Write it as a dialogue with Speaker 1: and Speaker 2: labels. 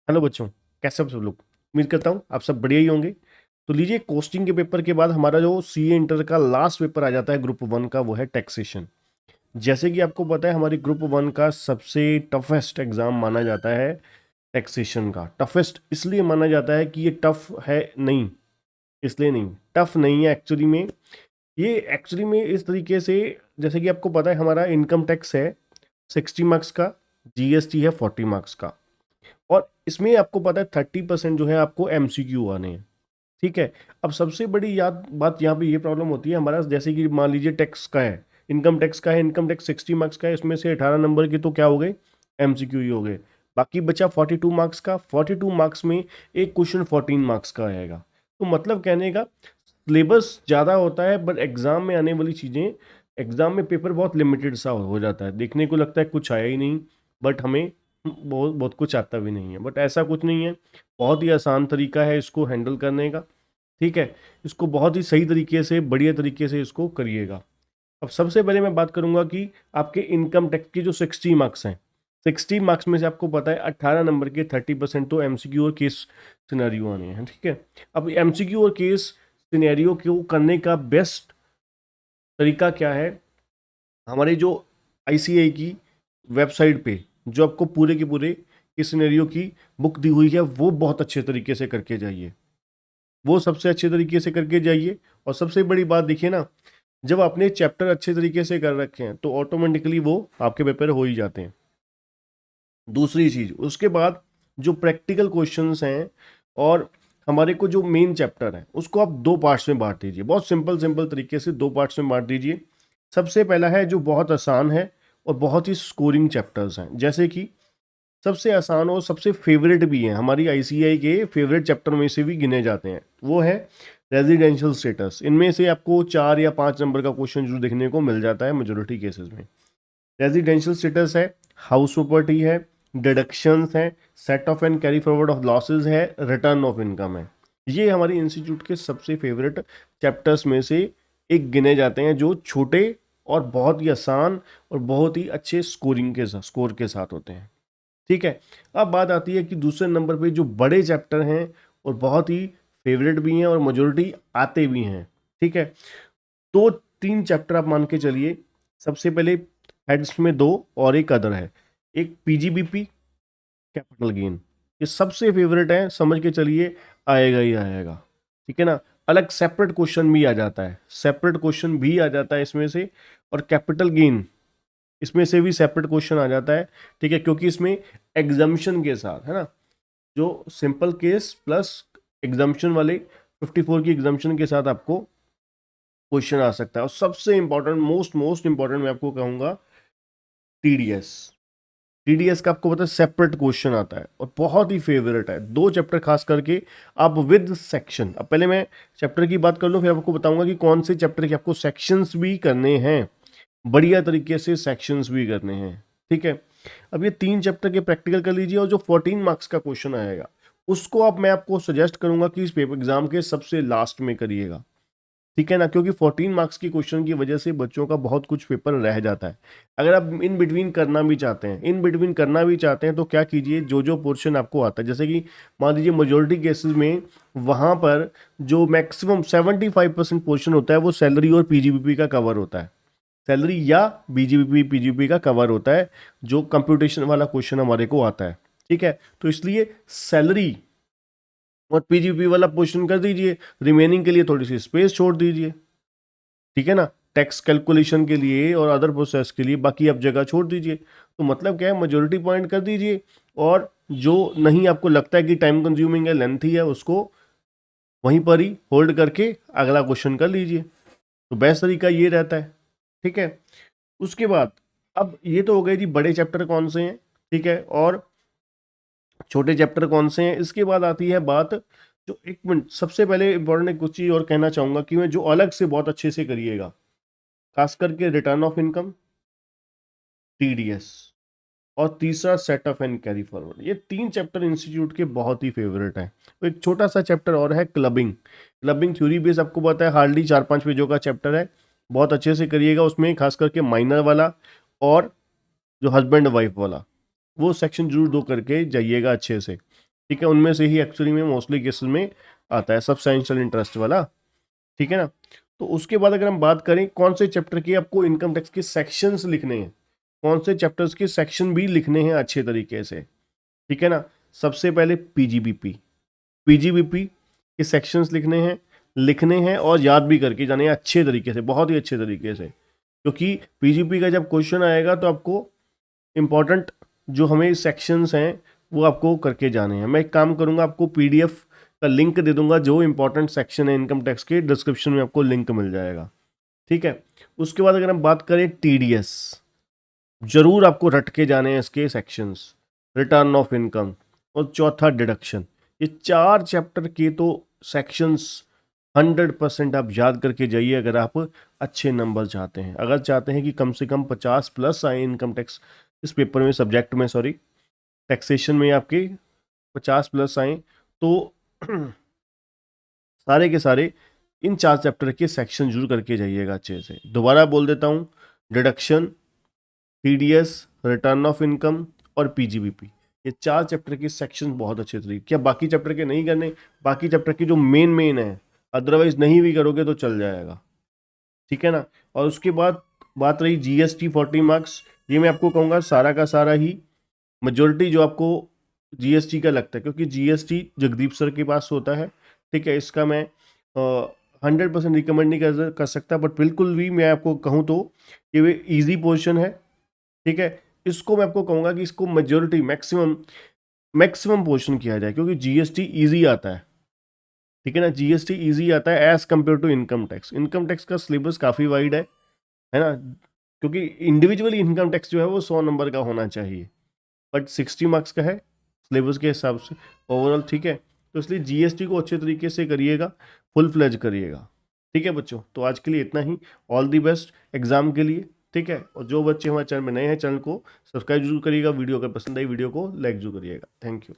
Speaker 1: Hello बच्चों, कैसे हो सब लोग। उम्मीद करता हूँ आप सब बढ़िया ही होंगे। तो लीजिए, कोस्टिंग के पेपर के बाद हमारा जो सीए इंटर का लास्ट पेपर आ जाता है ग्रुप वन का, वो है टैक्सेशन। जैसे कि आपको पता है, हमारी ग्रुप वन का सबसे टफेस्ट एग्जाम माना जाता है टैक्सेशन का। टफेस्ट इसलिए माना जाता है कि ये टफ है नहीं, इसलिए नहीं, टफ नहीं है एक्चुअली में। ये एक्चुअली में इस तरीके से, जैसे कि आपको पता है हमारा इनकम टैक्स है 60 मार्क्स का, जीएसटी है 40 मार्क्स का, और इसमें आपको पता है 30% जो है आपको एमसीक्यू आने हैं। ठीक है। अब सबसे बड़ी याद बात यहाँ पे ये प्रॉब्लम होती है हमारा, जैसे कि मान लीजिए टैक्स का है, इनकम टैक्स का है, इनकम टैक्स 60 मार्क्स का है, इसमें से 18 नंबर के तो क्या हो गए, एमसीक्यू ही हो गए। बाकी बचा 42 मार्क्स का। 42 मार्क्स में एक क्वेश्चन 14 मार्क्स का आएगा। तो मतलब कहने का सिलेबस ज़्यादा होता है, बट एग्जाम में आने वाली चीज़ें, एग्जाम में पेपर बहुत लिमिटेड सा हो जाता है, देखने को लगता है कुछ आया ही नहीं, बट हमें बहुत बहुत कुछ आता भी नहीं है। बट ऐसा कुछ नहीं है, बहुत ही आसान तरीका है इसको हैंडल करने का। ठीक है। इसको बहुत ही सही तरीके से, बढ़िया तरीके से इसको करिएगा। अब सबसे पहले मैं बात करूंगा कि आपके इनकम टैक्स की जो 60 मार्क्स हैं, 60 मार्क्स में से आपको पता है 18 नंबर के 30% तो एमसीक्यू और केस सिनेरियो आने हैं। ठीक है। अब एमसीक्यू और केस सिनेरियो को करने का बेस्ट तरीका क्या है, हमारे जो आईसीएआई की वेबसाइट पे जो आपको पूरे के पूरे इस सिनेरियो की बुक दी हुई है, वो बहुत अच्छे तरीके से करके जाइए, वो सबसे अच्छे तरीके से करके जाइए। और सबसे बड़ी बात देखिए ना, जब आपने चैप्टर अच्छे तरीके से कर रखे हैं तो ऑटोमेटिकली वो आपके पेपर हो ही जाते हैं। दूसरी चीज, उसके बाद जो प्रैक्टिकल क्वेश्चंस हैं और हमारे को जो मेन चैप्टर है, उसको आप दो पार्ट्स में बांट दीजिए, बहुत सिंपल सिंपल तरीके से दो पार्ट्स में बांट दीजिए। सबसे पहला है जो बहुत आसान है और बहुत ही स्कोरिंग चैप्टर्स हैं, जैसे कि सबसे आसान और सबसे फेवरेट भी हैं, हमारी आईसीएआई के फेवरेट चैप्टर में से भी गिने जाते हैं, वो है रेजिडेंशियल स्टेटस। इनमें से आपको 4 या 5 नंबर का क्वेश्चन जरूर देखने को मिल जाता है मेजोरिटी केसेस में। रेजिडेंशियल स्टेटस है, हाउस प्रॉपर्टी है, डिडक्शंस है, set of and carry forward of losses है, रिटर्न ऑफ इनकम है। ये हमारे इंस्टीट्यूट के सबसे फेवरेट चैप्टर्स में से एक गिने जाते हैं, जो छोटे और बहुत ही आसान और बहुत ही अच्छे स्कोरिंग के साथ, स्कोर के साथ होते हैं। ठीक है। अब बात आती है कि दूसरे नंबर पे जो बड़े चैप्टर हैं और बहुत ही फेवरेट भी हैं और मेजोरिटी आते भी हैं। ठीक है। तो 3 चैप्टर आप मान के चलिए। सबसे पहले हेड्स में दो और एक अदर है, एक पीजीबीपी, कैपिटल गेन। ये सबसे फेवरेट है, समझ के चलिए आएगा ही आएगा। ठीक है ना। अलग सेपरेट क्वेश्चन भी आ जाता है, सेपरेट क्वेश्चन भी आ जाता है इसमें से, और कैपिटल गेन इसमें से भी सेपरेट क्वेश्चन आ जाता है। ठीक है, क्योंकि इसमें एग्जाम्शन के साथ है ना, जो सिंपल केस प्लस एग्जाम्शन वाले 54 की एग्जाम्शन के साथ आपको क्वेश्चन आ सकता है। और सबसे इंपॉर्टेंट, मोस्ट मोस्ट इंपॉर्टेंट मैं आपको कहूंगा, टीडीएस। टीडीएस का आपको पता है सेपरेट क्वेश्चन आता है और बहुत ही फेवरेट है, 2 चैप्टर खास करके आप विद सेक्शन। अब पहले मैं चैप्टर की बात कर लूं, फिर आपको बताऊंगा कि कौन से चैप्टर के आपको सेक्शंस भी करने हैं, बढ़िया तरीके से सेक्शंस भी करने हैं। ठीक है। अब ये 3 चैप्टर के प्रैक्टिकल कर लीजिए, और जो 14 मार्क्स का क्वेश्चन आएगा उसको अब मैं आपको सजेस्ट करूंगा कि इस पेपर एग्जाम के सबसे लास्ट में करिएगा। ठीक है ना, क्योंकि 14 मार्क्स की क्वेश्चन की वजह से बच्चों का बहुत कुछ पेपर रह जाता है। अगर आप इन बिटवीन करना भी चाहते हैं, इन बिटवीन करना भी चाहते हैं, तो क्या कीजिए, जो जो पोर्शन आपको आता है, जैसे कि मान लीजिए मेजोरिटी केसेस में वहाँ पर जो मैक्सिमम 75% पोर्शन होता है वो सैलरी और पीजीबीपी का कवर होता है, सैलरी या बीजीपी पीजीपी का कवर होता है, जो कंप्यूटेशन वाला क्वेश्चन हमारे को आता है। ठीक है। तो इसलिए सैलरी और पीजीपी वाला पोर्शन कर दीजिए, रिमेनिंग के लिए थोड़ी सी स्पेस छोड़ दीजिए। ठीक है ना, टैक्स कैलकुलेशन के लिए और अदर प्रोसेस के लिए बाकी आप जगह छोड़ दीजिए। तो मतलब क्या है, मेजोरिटी पॉइंट कर दीजिए, और जो नहीं आपको लगता है कि टाइम कंज्यूमिंग है, लेंथी है, उसको वहीं पर ही होल्ड करके अगला क्वेश्चन कर लीजिए। तो बेस्ट तरीका ये रहता है। ठीक है। उसके बाद, अब ये तो हो गए जी बड़े चैप्टर कौन से हैं, ठीक है, और छोटे चैप्टर कौन से हैं। इसके बाद आती है बात, जो एक मिनट, सबसे पहले इंपॉर्टेंट कुछ चीज और कहना चाहूंगा कि मैं जो अलग से बहुत अच्छे से करिएगा, खास करके रिटर्न ऑफ इनकम, टीडीएस, और तीसरा set of and carry forward. ये 3 चैप्टर इंस्टीट्यूट के बहुत ही फेवरेट हैं। तो एक छोटा सा चैप्टर और है क्लबिंग। क्लबिंग थ्योरी बेस आपको पता है हार्डली 4-5 पेजों का चैप्टर है, बहुत अच्छे से करिएगा। उसमें खास करके माइनर वाला और जो हस्बैंड वाइफ वाला, वो सेक्शन जरूर दो करके जाइएगा अच्छे से। ठीक है, उनमें से ही एक्चुअली में मोस्टली केसेस में आता है सब्सटेंशियल इंटरेस्ट वाला, ठीक है ना। तो उसके बाद अगर हम बात करें कौन से चैप्टर के आपको इनकम टैक्स के सेक्शंस लिखने हैं, कौन से चैप्टर्स के सेक्शन भी लिखने हैं अच्छे तरीके से, ठीक है ना। सबसे पहले पीजीबीपी, पीजीबीपी के सेक्शंस लिखने हैं और याद भी करके जाने हैं अच्छे तरीके से, बहुत ही अच्छे तरीके से, क्योंकि पीजीबी का जब क्वेश्चन आएगा तो आपको इंपॉर्टेंट जो हमें सेक्शंस हैं वो आपको करके जाने हैं। मैं एक काम करूंगा, आपको पीडीएफ का लिंक दे दूंगा, जो इंपॉर्टेंट सेक्शन है इनकम टैक्स के डिस्क्रिप्शन में आपको लिंक मिल जाएगा, ठीक है। उसके बाद अगर हम बात करें टीडीएस, जरूर आपको रट के जाने हैं इसके सेक्शंस, रिटर्न ऑफ इनकम और चौथा डिडक्शन। ये 4 चैप्टर के तो सेक्शंस 100% आप याद करके जाइए अगर आप अच्छे नंबर चाहते हैं। अगर चाहते हैं कि कम से कम 50 प्लस आए इनकम टैक्स इस पेपर में, सब्जेक्ट में सॉरी, टैक्सेशन में आपके 50 प्लस आए, तो सारे के सारे इन 4 चैप्टर के सेक्शन जरूर करके जाइएगा अच्छे से। दोबारा बोल देता हूँ, deduction, TDS, return of income और पीजीबीपी, ये 4 चैप्टर के सेक्शन बहुत अच्छे तरीके। क्या बाकी चैप्टर के नहीं करने? बाकी चैप्टर की जो मेन है, अदरवाइज नहीं भी करोगे तो चल जाएगा, ठीक है ना। और उसके बाद बात रही जीएसटी 40 मार्क्स, ये मैं आपको कहूँगा सारा का सारा ही मेजोरिटी जो आपको जीएसटी का लगता है, क्योंकि जीएसटी जगदीप सर के पास होता है, ठीक है। इसका मैं 100% रिकमेंड नहीं कर सकता, बट बिल्कुल भी मैं आपको कहूँ तो ये ईजी पोर्शन है, ठीक है। इसको मैं आपको कहूँगा कि इसको मेजोरिटी मैक्सिमम पोर्शन किया जाए, क्योंकि जीएसटी ईजी आता है, ठीक है ना। जीएसटी ईजी आता है as compare to income tax. Income tax का सिलेबस काफ़ी वाइड है ना, क्योंकि इंडिविजुअली इनकम टैक्स जो है वो 100 नंबर का होना चाहिए, बट 60 मार्क्स का है सिलेबस के हिसाब से ओवरऑल, ठीक है। तो इसलिए जीएसटी को अच्छे तरीके से करिएगा, फुल फ्लेज करिएगा, ठीक है बच्चों। तो आज के लिए इतना ही, ऑल दी बेस्ट एग्जाम के लिए, ठीक है। और जो बच्चे हमारे चैनल में नए हैं, चैनल को सब्सक्राइब जरूर करिएगा, वीडियो अगर पसंद आई वीडियो को लाइक जरूर करिएगा। Thank you.